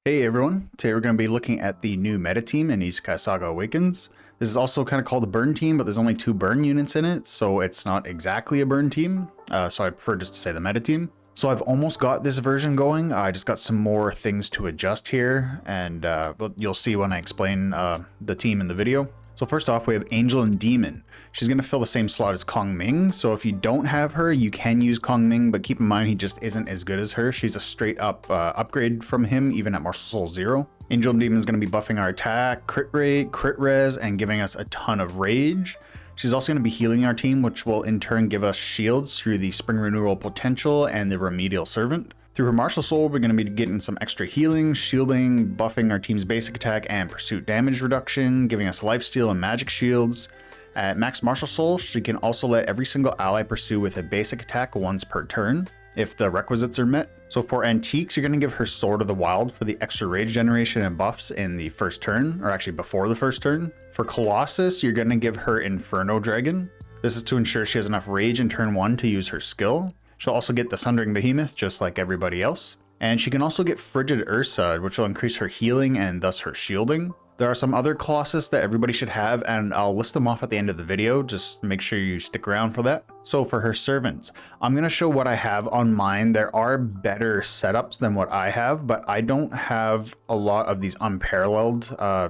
Hey everyone, today we're going to be looking at the new meta team in Isekai Saga Awakens. This is also kind of called the burn team, but there's only 2 burn units in it, so it's not exactly a burn team, so I prefer just to say the meta team. So I've almost got this version going. I just got some more things to adjust here, and you'll see when I explain the team in the video. So first off, we have Angel and Demon. She's going to fill the same slot as Kong Ming, so if you don't have her, you can use Kong Ming, but keep in mind he just isn't as good as her. She's a straight up upgrade from him, even at Martial Soul 0. Angel and Demon is going to be buffing our attack, crit rate, crit res, and giving us a ton of rage. She's also going to be healing our team, which will in turn give us shields through the Spring Renewal Potential and the Remedial Servant. Through her Martial Soul, we're going to be getting some extra healing, shielding, buffing our team's basic attack and pursuit damage reduction, giving us lifesteal and magic shields. At max Martial Soul, she can also let every single ally pursue with a basic attack once per turn, if the requisites are met. So for Antiques, you're going to give her Sword of the Wild for the extra rage generation and buffs in the first turn, or actually before the first turn. For Colossus, you're going to give her Inferno Dragon. This is to ensure she has enough rage in turn 1 to use her skill. She'll also get the Sundering Behemoth, just like everybody else. And she can also get Frigid Ursa, which will increase her healing and thus her shielding. There are some other Colossus that everybody should have, and I'll list them off at the end of the video. Just make sure you stick around for that. So for her servants, I'm going to show what I have on mine. There are better setups than what I have, but I don't have a lot of these unparalleled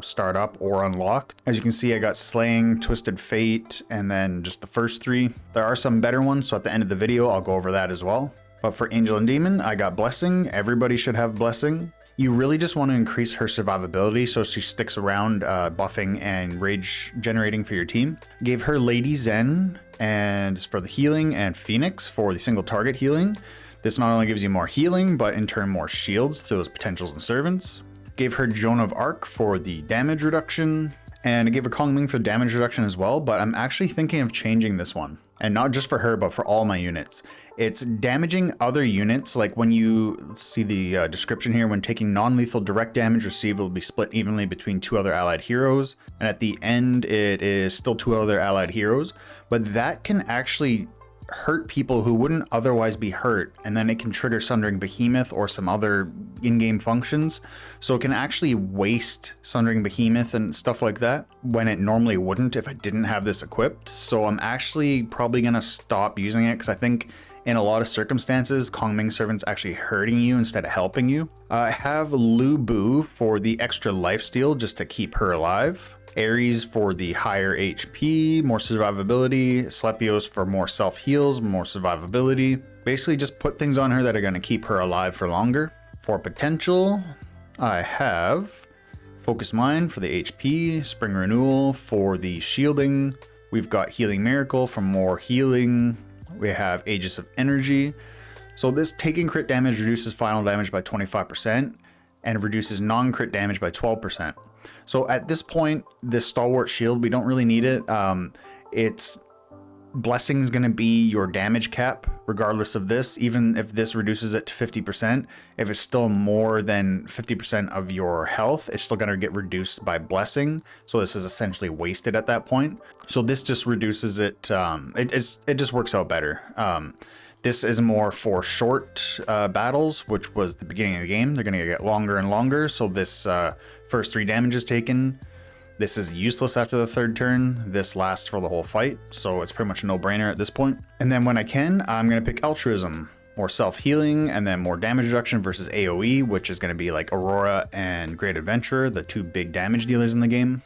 startup or unlocked. As you can see, I got Slaying, Twisted Fate, and then just the first 3. There are some better ones, so at the end of the video, I'll go over that as well. But for Angel and Demon, I got Blessing. Everybody should have Blessing. You really just want to increase her survivability so she sticks around buffing and rage generating for your team. Gave her Lady Zen and for the healing, and Phoenix for the single target healing. This not only gives you more healing, but in turn more shields through those potentials and servants. Gave her Joan of Arc for the damage reduction, and I gave her Kong Ming for damage reduction as well, but I'm actually thinking of changing this one. And not just for her, but for all my units. It's damaging other units, like when you see the description here, when taking non-lethal direct damage received will be split evenly between 2 other allied heroes. And at the end, it is still 2 other allied heroes. But that can actually hurt people who wouldn't otherwise be hurt, and then it can trigger Sundering Behemoth or some other in-game functions, so it can actually waste Sundering Behemoth and stuff like that when it normally wouldn't if I didn't have this equipped. So I'm actually probably gonna stop using it because I think in a lot of circumstances Kong Ming Servant's actually hurting you instead of helping you. I have Lu Bu for the extra lifesteal just to keep her alive. Ares for the higher HP, more survivability. Slepios for more self-heals, more survivability. Basically just put things on her that are going to keep her alive for longer. For potential, I have Focus Mind for the HP, Spring Renewal for the shielding. We've got Healing Miracle for more healing. We have Aegis of Energy. So this taking crit damage reduces final damage by 25% and reduces non-crit damage by 12%. So at this point, this Stalwart Shield, we don't really need it. It's Blessing's going to be your damage cap, regardless of this. Even if this reduces it to 50%, if it's still more than 50% of your health, it's still going to get reduced by Blessing. So this is essentially wasted at that point. So this just reduces it. It just works out better. This is more for short battles, which was the beginning of the game. They're going to get longer and longer. So this first 3 damages taken, this is useless after the 3rd turn. This lasts for the whole fight. So it's pretty much a no-brainer at this point. And then when I can, I'm going to pick Altruism, more self-healing, and then more damage reduction versus AoE, which is going to be like Aurora and Great Adventurer, the 2 big damage dealers in the game.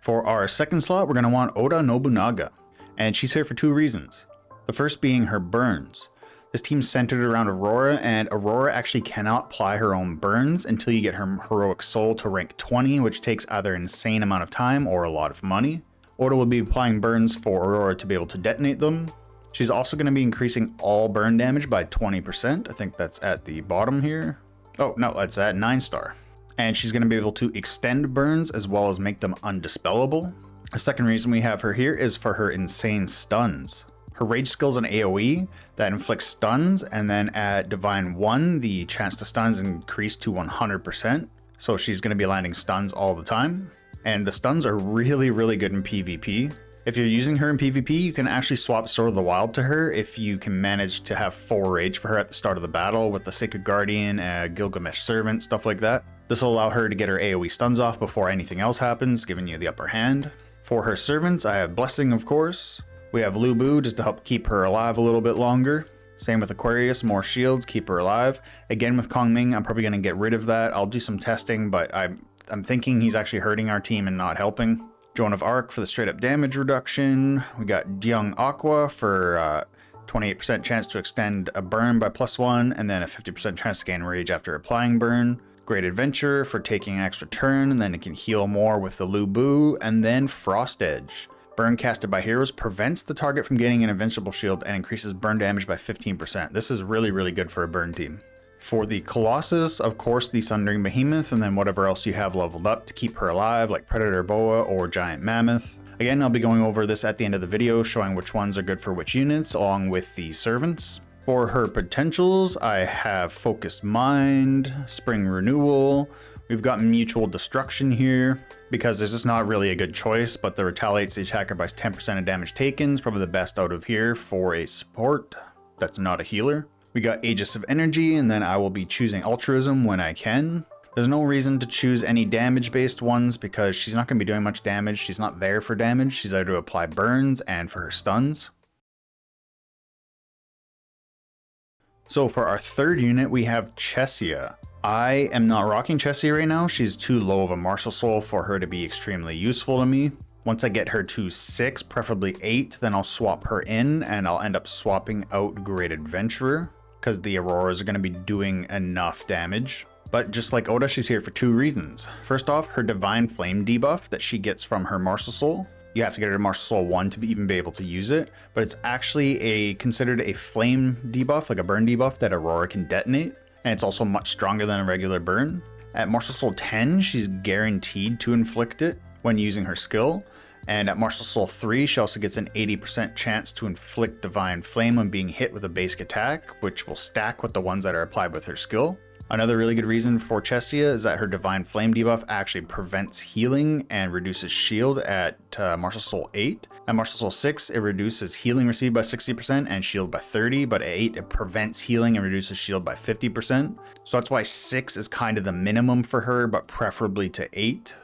For our second slot, we're going to want Oda Nobunaga. And she's here for 2 reasons. The first being her burns. This team's centered around Aurora, and Aurora actually cannot apply her own burns until you get her Heroic Soul to rank 20, which takes either an insane amount of time or a lot of money. Oda will be applying burns for Aurora to be able to detonate them. She's also going to be increasing all burn damage by 20%. I think that's at the bottom here. Oh, no, that's at 9-star. And she's going to be able to extend burns as well as make them undispellable. A second reason we have her here is for her insane stuns. Her rage skills and AoE that inflicts stuns, and then at Divine 1, the chance to stun is increased to 100%. So she's going to be landing stuns all the time. And the stuns are really, really good in PvP. If you're using her in PvP, you can actually swap Sword of the Wild to her if you can manage to have full rage for her at the start of the battle with the Sacred Guardian, Gilgamesh Servant, stuff like that. This will allow her to get her AoE stuns off before anything else happens, giving you the upper hand. For her servants, I have Blessing, of course. We have Lubu, just to help keep her alive a little bit longer. Same with Aquarius, more shields, keep her alive. Again, with Kongming, I'm probably going to get rid of that. I'll do some testing, but I'm thinking he's actually hurting our team and not helping. Joan of Arc for the straight up damage reduction. We got Young Aqua for 28% chance to extend a burn by +1, and then a 50% chance to gain rage after applying burn. Great Adventure for taking an extra turn, and then it can heal more with the Lubu. And then Frost Edge. Burn casted by heroes prevents the target from getting an invincible shield and increases burn damage by 15%. This is really, really good for a burn team. For the Colossus, of course, the Sundering Behemoth, and then whatever else you have leveled up to keep her alive, like Predator Boa or Giant Mammoth. Again, I'll be going over this at the end of the video, showing which ones are good for which units, along with the servants. For her potentials, I have Focused Mind, Spring Renewal. We've got Mutual Destruction here, because there's just not really a good choice, but the retaliates the attacker by 10% of damage taken is probably the best out of here for a support that's not a healer. We got Aegis of Energy, and then I will be choosing Altruism when I can. There's no reason to choose any damage-based ones because she's not going to be doing much damage. She's not there for damage. She's there to apply burns and for her stuns. So for our third unit, we have Chessia. I am not rocking Chessia right now. She's too low of a martial soul for her to be extremely useful to me. Once I get her to 6, preferably 8, then I'll swap her in and I'll end up swapping out Great Adventurer because the Auroras are going to be doing enough damage. But just like Oda, she's here for 2 reasons. First off, her Divine Flame debuff that she gets from her martial soul. You have to get her to Martial Soul 1 to even be able to use it, but it's actually considered a flame debuff, like a burn debuff that Aurora can detonate, and it's also much stronger than a regular burn. At Martial Soul 10, she's guaranteed to inflict it when using her skill, and at Martial Soul 3, she also gets an 80% chance to inflict Divine Flame when being hit with a basic attack, which will stack with the ones that are applied with her skill. Another really good reason for Chessia is that her Divine Flame debuff actually prevents healing and reduces shield at Martial Soul 8. At Martial Soul 6, it reduces healing received by 60% and shield by 30%, but at 8, it prevents healing and reduces shield by 50%. So that's why 6 is kind of the minimum for her, but preferably to 8.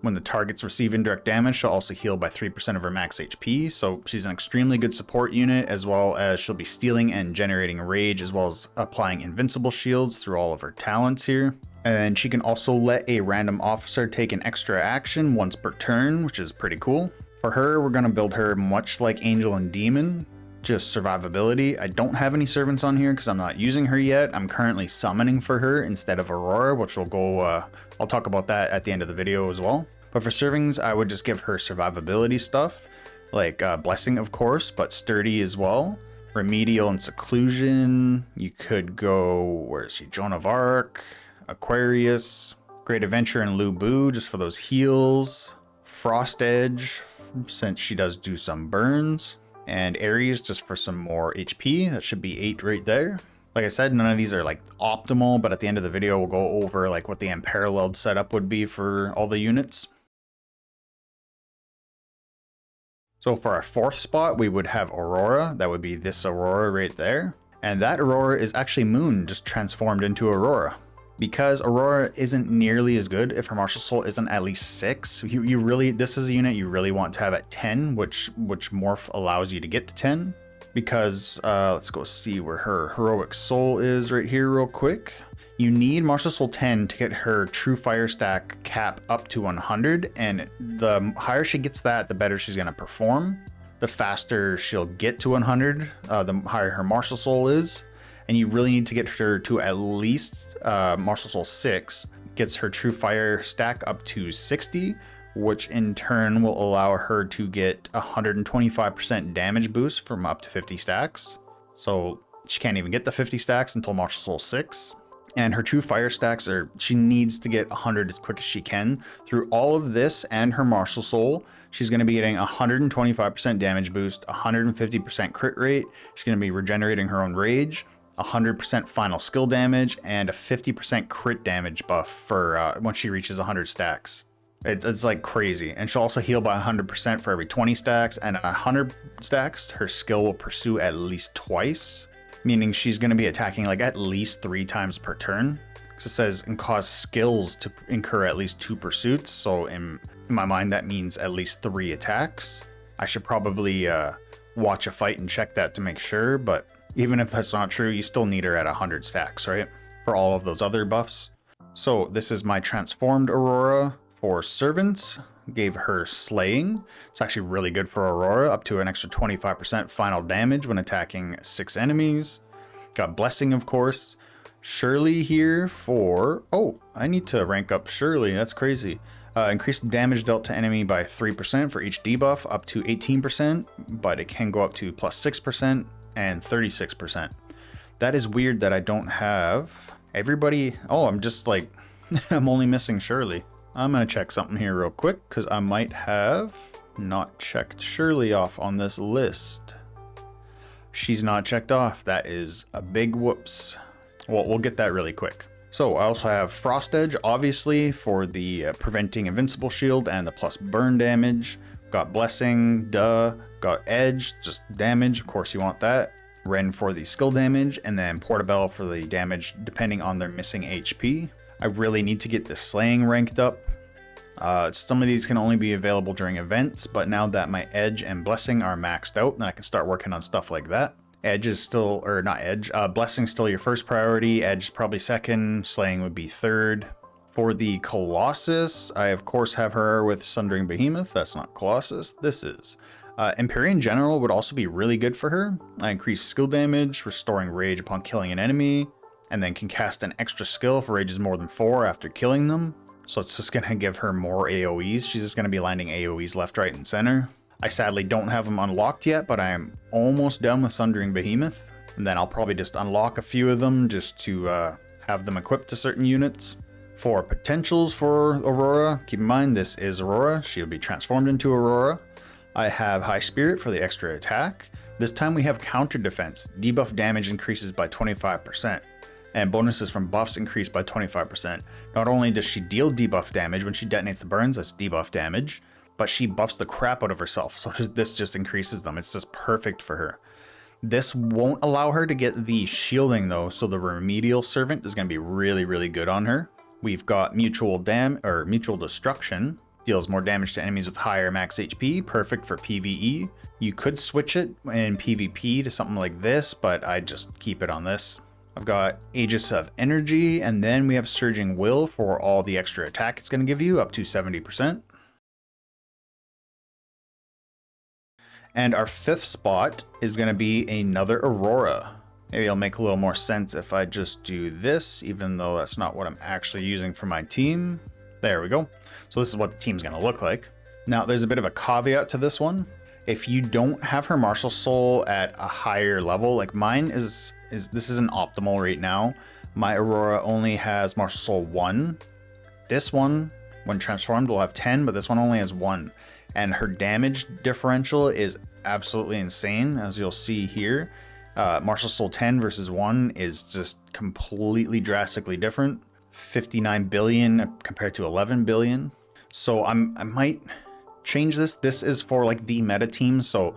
When the targets receive indirect damage, she'll also heal by 3% of her max HP, so she's an extremely good support unit, as well as she'll be stealing and generating rage, as well as applying invincible shields through all of her talents here. And she can also let a random officer take an extra action once per turn, which is pretty cool. For her, we're going to build her much like Angel and Demon, just survivability. I don't have any servants on here because I'm not using her yet. I'm currently summoning for her instead of Aurora, which will go, I'll talk about that at the end of the video as well. But for servings, I would just give her survivability stuff, like Blessing, of course, but Sturdy as well. Remedial and Seclusion. You could go, where is she? Joan of Arc, Aquarius, Great Adventure and Lubu, just for those heals. Frost Edge, since she does do some burns. And Ares, just for some more HP. That should be 8 right there. Like I said, none of these are like optimal, but at the end of the video, we'll go over like what the unparalleled setup would be for all the units. So for our 4th spot, we would have Aurora. That would be this Aurora right there. And that Aurora is actually Moon, just transformed into Aurora. Because Aurora isn't nearly as good if her Martial Soul isn't at least 6. You really, this is a unit you really want to have at 10, which Morph allows you to get to 10. Because, let's go see where her Heroic Soul is right here real quick. You need Martial Soul 10 to get her True Fire Stack cap up to 100, and the higher she gets that, the better she's going to perform. The faster she'll get to 100, the higher her Martial Soul is, and you really need to get her to at least Martial Soul 6, gets her True Fire Stack up to 60, which in turn will allow her to get 125% damage boost from up to 50 stacks. So she can't even get the 50 stacks until Martial Soul 6. And her True Fire stacks she needs to get 100 as quick as she can. Through all of this and her Martial Soul, she's going to be getting 125% damage boost, 150% crit rate. She's going to be regenerating her own rage, 100% final skill damage, and a 50% crit damage buff for once she reaches 100 stacks. It's like crazy. And she'll also heal by 100% for every 20 stacks, and 100 stacks, her skill will pursue at least twice, meaning she's going to be attacking like at least 3 times per turn. Because it says and cause skills to incur at least 2 pursuits. So in my mind, that means at least 3 attacks. I should probably watch a fight and check that to make sure. But even if that's not true, you still need her at 100 stacks, right? For all of those other buffs. So this is my transformed Aurora. For servants, gave her slaying. It's actually really good for Aurora, up to an extra 25% final damage when attacking 6 enemies. Got blessing, of course. Shirley here for, oh, I need to rank up Shirley, that's crazy. Increased damage dealt to enemy by 3% for each debuff, up to 18%, but it can go up to plus 6% and 36%. That is weird that I don't have everybody. Oh, I'm just like, I'm only missing Shirley. I'm gonna check something here real quick, because I might have not checked Shirley off on this list. She's not checked off. That is a big whoops. Well, we'll get that really quick. So I also have Frost Edge, obviously, for the preventing invincible shield and the plus burn damage. Got blessing, duh. Got edge, just damage. Of course you want that. Ren for the skill damage, and then Portobello for the damage depending on their missing HP. I really need to get the slaying ranked up. Some of these can only be available during events, but now that my edge and blessing are maxed out, then I can start working on stuff like that. Edge is still, or not edge, blessing's still your first priority, edge probably second, slaying would be third. For the Colossus, I of course have her with Sundering Behemoth. That's not Colossus, this is. Empyrean General would also be really good for her. I increase skill damage, restoring rage upon killing an enemy, and then can cast an extra skill if rage is more than 4 after killing them. So it's just going to give her more AoEs. She's just going to be landing AoEs left, right, and center. I sadly don't have them unlocked yet, but I am almost done with Sundering Behemoth. And then I'll probably just unlock a few of them just to have them equipped to certain units. For potentials for Aurora, keep in mind this is Aurora. She'll be transformed into Aurora. I have High Spirit for the extra attack. This time we have counter defense. Debuff damage increases by 25%. And bonuses from buffs increase by 25%. Not only does she deal debuff damage when she detonates the burns, that's debuff damage, but she buffs the crap out of herself, so this just increases them. It's just perfect for her. This won't allow her to get the shielding though, so the remedial servant is going to be really, really good on her. We've got mutual destruction, deals more damage to enemies with higher max HP, perfect for PvE. You could switch it in PvP to something like this, but I just keep it on this. I've got Aegis of Energy, and then we have Surging Will for all the extra attack it's going to give you, up to 70%. And our 5th spot is going to be another Aurora. Maybe it'll make a little more sense if I just do this, even though that's not what I'm actually using for my team. There we go. So this is what the team's going to look like. Now, there's a bit of a caveat to this one. If you don't have her Martial Soul at a higher level, like mine is this isn't optimal right now. My Aurora only has Martial Soul 1. This one, when transformed, will have 10, but this one only has 1. And her damage differential is absolutely insane, as you'll see here. Martial Soul 10 versus 1 is just completely drastically different. 59 billion compared to 11 billion. So I might change this. This is for like the meta team. So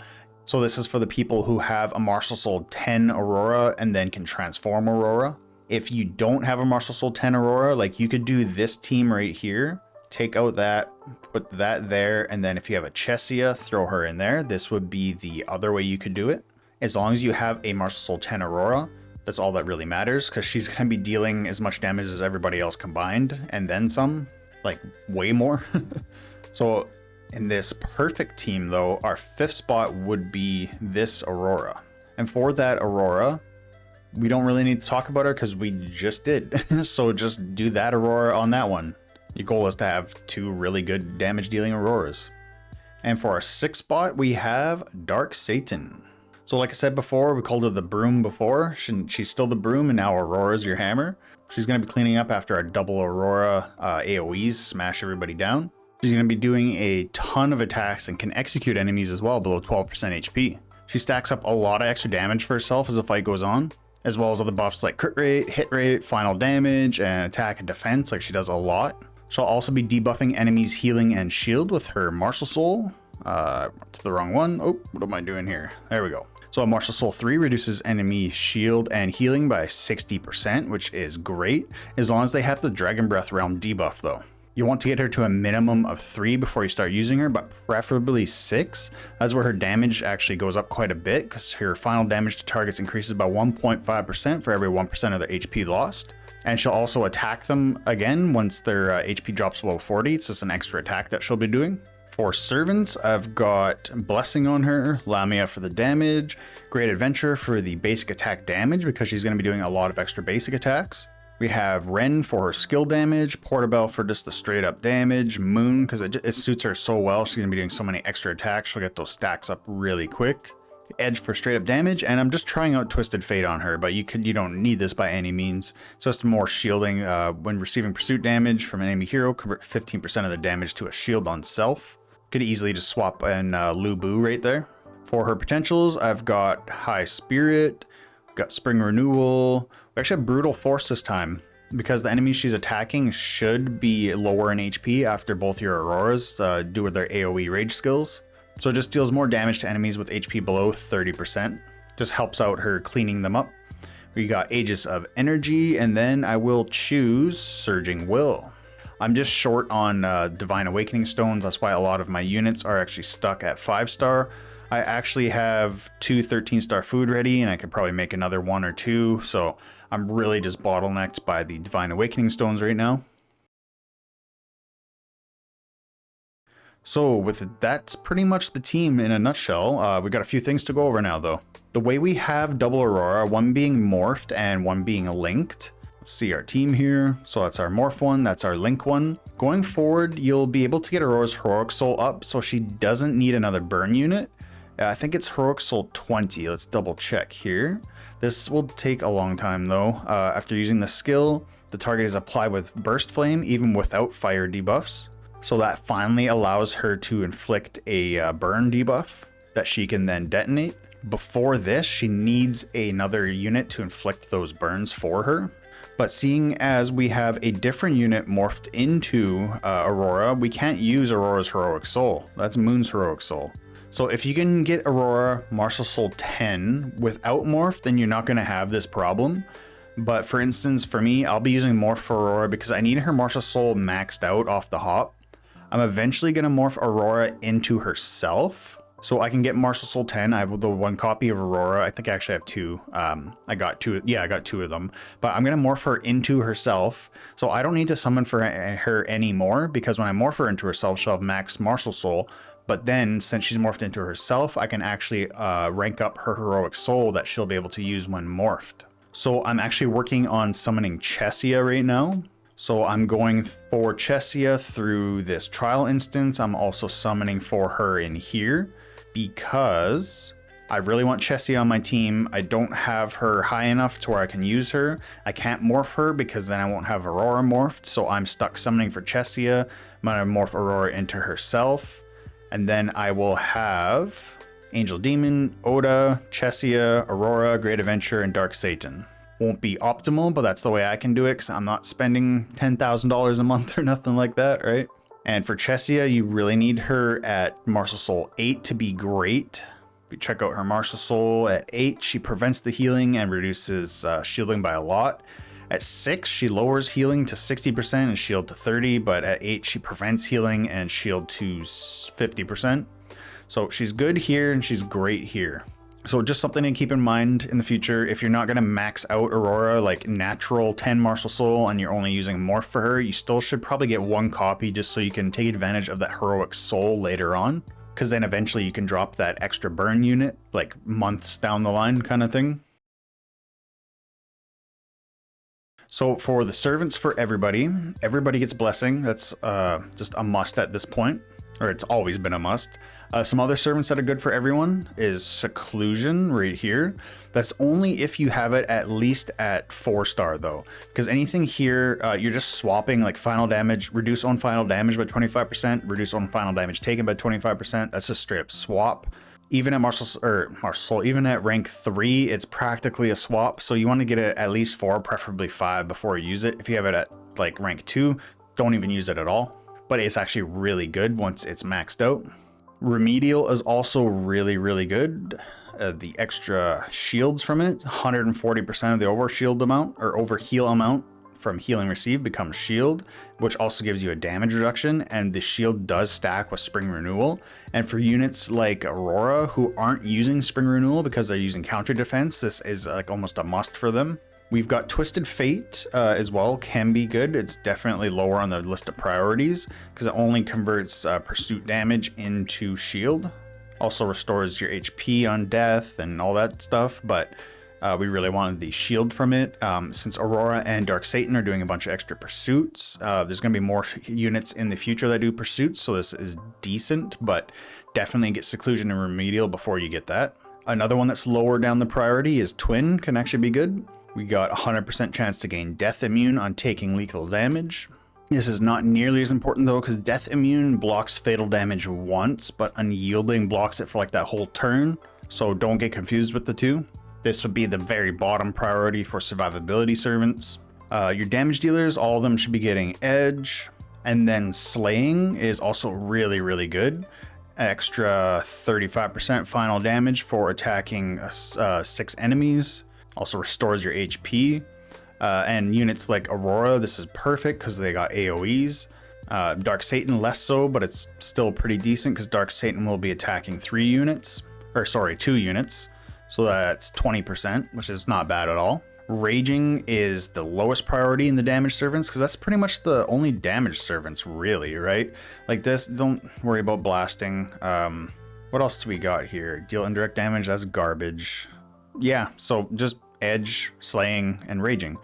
this is for the people who have a Martial Soul 10 Aurora and then can transform Aurora. If you don't have a Martial Soul 10 Aurora, like you could do this team right here, take out that, put that there, and then if you have a Chessia, throw her in there. This would be the other way you could do it. As long as you have a Martial Soul 10 Aurora, that's all that really matters, because she's going to be dealing as much damage as everybody else combined, and then some, like way more. So in this perfect team though, our 5th spot would be this Aurora. And for that Aurora, we don't really need to talk about her because we just did. So just do that Aurora on that one. Your goal is to have 2 really good damage dealing Auroras. And for our 6th spot, we have Dark Satan. So like I said before, we called her the broom before. She's still the broom, and now Aurora's your hammer. She's going to be cleaning up after our double Aurora AoEs, smash everybody down. She's going to be doing a ton of attacks and can execute enemies as well below 12% HP. She stacks up a lot of extra damage for herself as the fight goes on, as well as other buffs like crit rate, hit rate, final damage, and attack and defense. Like she does a lot. She'll also be debuffing enemies' healing and shield with her Martial Soul. To the wrong one. Oh, what am I doing here? There we go. So a Martial Soul 3 reduces enemy shield and healing by 60%, which is great, as long as they have the Dragon Breath Realm debuff though. You want to get her to a minimum of 3 before you start using her, but preferably 6. That's where her damage actually goes up quite a bit, because her final damage to targets increases by 1.5% for every 1% of their HP lost. And she'll also attack them again once their HP drops below 40. It's just an extra attack that she'll be doing. For servants, I've got Blessing on her, Lamia for the damage, Great Adventure for the basic attack damage because she's going to be doing a lot of extra basic attacks. We have Ren for her skill damage, Portabelle for just the straight up damage, Moon because it suits her so well, she's going to be doing so many extra attacks, she'll get those stacks up really quick. Edge for straight up damage, and I'm just trying out Twisted Fate on her, but you don't need this by any means. It's just more shielding. When receiving pursuit damage from an enemy hero, convert 15% of the damage to a shield on self. Could easily just swap in Lu Bu right there. For her potentials, I've got High Spirit, got Spring Renewal. We actually have Brutal Force this time, because the enemies she's attacking should be lower in HP after both your Auroras do with their AoE rage skills. So it just deals more damage to enemies with HP below 30%. Just helps out her cleaning them up. We got Aegis of Energy, and then I will choose Surging Will. I'm just short on Divine Awakening Stones. That's why a lot of my units are actually stuck at 5-star. I actually have 2 13-star food ready, and I could probably make another 1 or 2. So I'm really just bottlenecked by the Divine Awakening Stones right now. So that's pretty much the team in a nutshell. We got a few things to go over now though. The way we have double Aurora, one being morphed and one being linked. Let's see our team here. So that's our morph one, that's our link one. Going forward, you'll be able to get Aurora's Heroic Soul up so she doesn't need another burn unit. I think it's Heroic Soul 20. Let's double check here. This will take a long time though. After using the skill, the target is applied with Burst Flame even without fire debuffs. So that finally allows her to inflict a burn debuff that she can then detonate. Before this, she needs another unit to inflict those burns for her. But seeing as we have a different unit morphed into Aurora, we can't use Aurora's Heroic Soul. That's Moon's Heroic Soul. So if you can get Aurora Martial Soul 10 without morph, then you're not going to have this problem. But for instance, for me, I'll be using morph for Aurora because I need her Martial Soul maxed out off the hop. I'm eventually going to morph Aurora into herself. So I can get Martial Soul 10. I have the 1 copy of Aurora. I think I actually have 2. I got 2. Yeah, I got 2 of them. But I'm going to morph her into herself. So I don't need to summon for her anymore, because when I morph her into herself, she'll have max Martial Soul. But then since she's morphed into herself, I can actually rank up her Heroic Soul that she'll be able to use when morphed. So I'm actually working on summoning Chessia right now. So I'm going for Chessia through this trial instance. I'm also summoning for her in here because I really want Chessia on my team. I don't have her high enough to where I can use her. I can't morph her because then I won't have Aurora morphed. So I'm stuck summoning for Chessia. I'm going to morph Aurora into herself. And then I will have Angel Demon, Oda, Chessia, Aurora, Great Adventure, and Dark Satan. Won't be optimal, but that's the way I can do it because I'm not spending $10,000 a month or nothing like that, right? And for Chessia, you really need her at Martial Soul 8 to be great. We check out her Martial Soul at 8. She prevents the healing and reduces shielding by a lot. At 6, she lowers healing to 60% and shield to 30, but at 8, she prevents healing and shield to 50%. So she's good here and she's great here. So just something to keep in mind in the future. If you're not going to max out Aurora like natural 10 Martial Soul and you're only using morph for her, you still should probably get 1 copy just so you can take advantage of that Heroic Soul later on. Because then eventually you can drop that extra burn unit like months down the line kind of thing. So for the servants for everybody gets Blessing. That's just a must at this point, or it's always been a must. Some other servants that are good for everyone is Seclusion right here. That's only if you have it at least at 4-star though, because anything here, you're just swapping like final damage, reduce on final damage by 25%, reduce on final damage taken by 25%. That's a straight up swap. Even at Martial Soul, even at rank 3, it's practically a swap. So you want to get it at least 4, preferably 5 before you use it. If you have it at like rank 2, don't even use it at all, but it's actually really good once it's maxed out. Remedial is also really, really good. The extra shields from it, 140% of the overshield amount or overheal amount from healing received becomes shield, which also gives you a damage reduction, and the shield does stack with spring renewal. And for units like Aurora who aren't using spring renewal because they're using counter defense, this is like almost a must for them. We've got Twisted Fate as well, can be good. It's definitely lower on the list of priorities because it only converts pursuit damage into shield. Also restores your HP on death and all that stuff, but we really wanted the shield from it. Since Aurora and Dark Satan are doing a bunch of extra pursuits, there's going to be more units in the future that do pursuits, so this is decent, but definitely get Seclusion and Remedial before you get that. Another one that's lower down the priority is Twin, can actually be good. We got 100% chance to gain Death Immune on taking lethal damage. This is not nearly as important though, because Death Immune blocks fatal damage once, but Unyielding blocks it for like that whole turn, so don't get confused with the two. This would be the very bottom priority for survivability servants. Your damage dealers, all of them should be getting Edge, and then Slaying is also really, really good. Extra 35% final damage for attacking 6 enemies. Also restores your HP. And units like Aurora, this is perfect because they got AoEs. Dark Satan less so, but it's still pretty decent because Dark Satan will be attacking 2 units. So that's 20%, which is not bad at all. Raging is the lowest priority in the damage servants because that's pretty much the only damage servants really, right? Like this, don't worry about blasting. What else do we got here? Deal indirect damage, that's garbage. Yeah, so just Edge, Slaying, and Raging.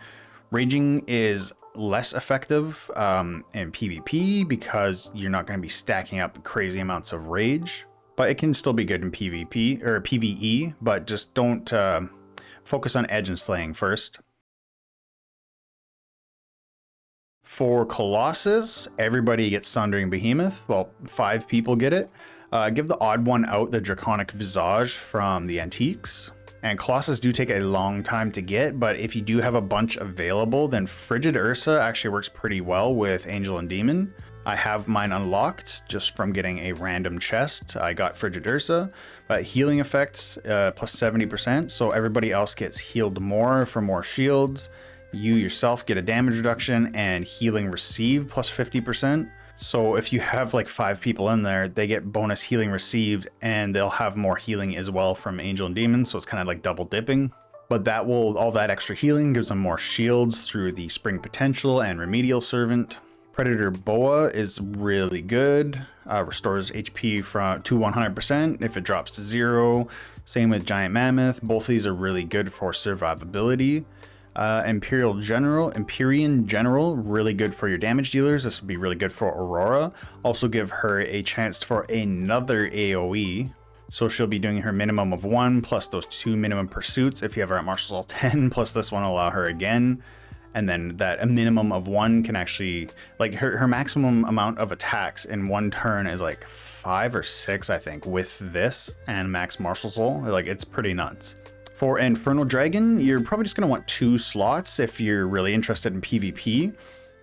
Raging is less effective in PvP because you're not going to be stacking up crazy amounts of rage, but it can still be good in PvP or PvE, but just don't focus on Edge and Slaying first. For Colossus, everybody gets Sundering Behemoth. Well, 5 people get it. Give the odd one out the Draconic Visage from the Antiques. And Colossus do take a long time to get, but if you do have a bunch available, then Frigid Ursa actually works pretty well with Angel and Demon. I have mine unlocked just from getting a random chest. I got Frigid Ursa, but healing effect plus 70%, so everybody else gets healed more for more shields. You yourself get a damage reduction and healing received plus 50%. So if you have like 5 people in there, they get bonus healing received and they'll have more healing as well from Angel and Demon. So it's kind of like double dipping, but all that extra healing gives them more shields through the Spring Potential and Remedial Servant. Predator Boa is really good. Restores HP to 100% if it drops to 0. Same with Giant Mammoth. Both of these are really good for survivability. Empyrean General, really good for your damage dealers. This would be really good for Aurora. Also give her a chance for another AoE. So she'll be doing her minimum of 1 plus those 2 minimum pursuits if you have her at Martial Assault 10, plus this one will allow her again. And then a minimum of 1 can actually, like her maximum amount of attacks in 1 turn is like 5 or 6, I think, with this and max Martial Soul. Like, it's pretty nuts. For Infernal Dragon, you're probably just going to want 2 slots if you're really interested in PvP,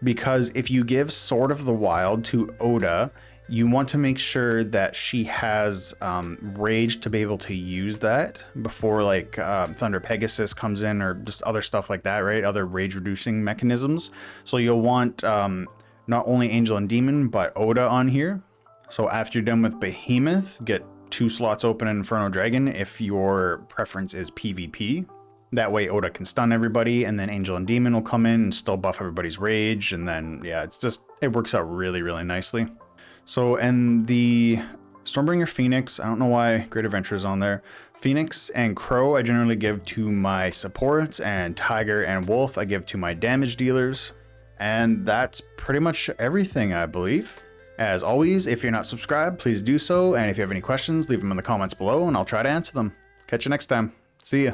because if you give Sword of the Wild to Oda, you want to make sure that she has rage to be able to use that before like Thunder Pegasus comes in or just other stuff like that, right? Other rage reducing mechanisms. So you'll want not only Angel and Demon, but Oda on here. So after you're done with Behemoth, get 2 slots open in Infernal Dragon if your preference is PvP. That way Oda can stun everybody, and then Angel and Demon will come in and still buff everybody's rage, and then yeah, it works out really, really nicely. So, and the Stormbringer Phoenix, I don't know why Great Adventure is on there. Phoenix and Crow I generally give to my supports, and Tiger and Wolf I give to my damage dealers. And that's pretty much everything, I believe. As always, if you're not subscribed, please do so, and if you have any questions, leave them in the comments below and I'll try to answer them. Catch you next time. See ya.